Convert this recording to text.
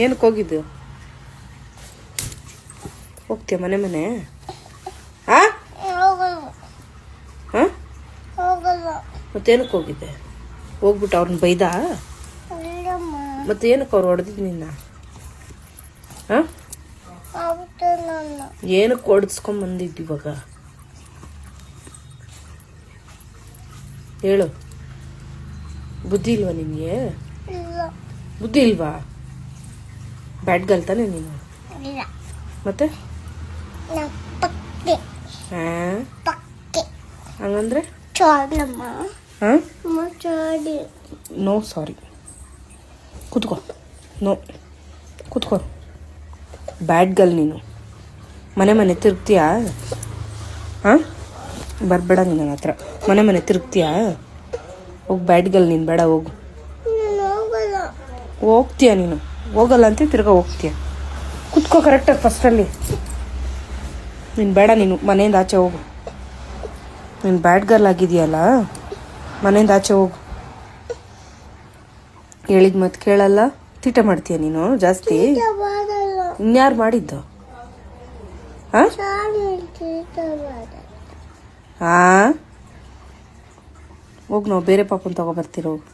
ಏನಕ್ಕೆ ಹೋಗಿದ್ದು? ಹೋಗ್ತೀಯ ಮನೆ ಹಾಂ ಹಾಂ ಮತ್ತೇನಕ್ಕೆ ಹೋಗಿದ್ದೆ? ಹೋಗ್ಬಿಟ್ಟು ಅವ್ರನ್ನ ಬೈದ? ಮತ್ತೆ ಏನಕ್ಕೆ ಅವ್ರು ಹೊಡೆದಿದ್ದು ನಿನ್ನ? ಹಾಂ ಏನಕ್ಕೆ ಹೊಡೆಸ್ಕೊಂಬಂದಿದ್ದು ಇವಾಗ ಹೇಳು? ಬುದ್ಧಿ ಇಲ್ವಾ ನಿನಗೆ? ಬುದ್ಧಿ ಇಲ್ವಾ? ಬ್ಯಾಡ್ ಗರ್ಲ್ ತಾನೆ ನೀನು? ಮತ್ತೆ ಹಾಂ ಹಂಗಂದ್ರೆ ಹಾಂ ನೋ ಸಾರಿ. ಕೂತ್ಕೋ. ನೋ ಕೂತ್ಕೋ. ಬ್ಯಾಡ್ ಗರ್ಲ್ ನೀನು. ಮನೆ ತಿರುಗ್ತೀಯಾ? ಹಾಂ ಬರಬೇಡ ನೀನು ನನ್ನ ಹತ್ರ. ಮನೆ ತಿರುಗ್ತೀಯಾ? ಹೋಗಿ ಬ್ಯಾಡ್ ಗರ್ಲ್ ನೀನು. ಬೇಡ ಹೋಗು. ಹೋಗ್ತೀಯ ನೀನು? ಹೋಗಲ್ಲ ಅಂತ ತಿರ್ಗಾ ಹೋಗ್ತೀಯ. ಕೂತ್ಕೋ ಕರೆಕ್ಟಾಗಿ ಫಸ್ಟಲ್ಲಿ. ನೀನು ಬೇಡ, ನೀನು ಮನೆಯಿಂದ ಆಚೆ ಹೋಗು. ನೀನು ಬ್ಯಾಡ್ ಗರ್ಲ್ ಆಗಿದೆಯಲ್ಲ, ಮನೆಯಿಂದ ಆಚೆ ಹೋಗು. ಹೇಳಿದ ಮತ್ತೆ ಕೇಳಲ್ಲ, ತೀಟ ಮಾಡ್ತೀಯ ನೀನು ಜಾಸ್ತಿ. ಇನ್ಯಾರು ಮಾಡಿದ್ದು? ಹಾಂ ಹಾಂ ಹೋಗು, ನಾವು ಬೇರೆ ಪಾಪನ ತಗೊಬರ್ತೀರ ಹೋಗು.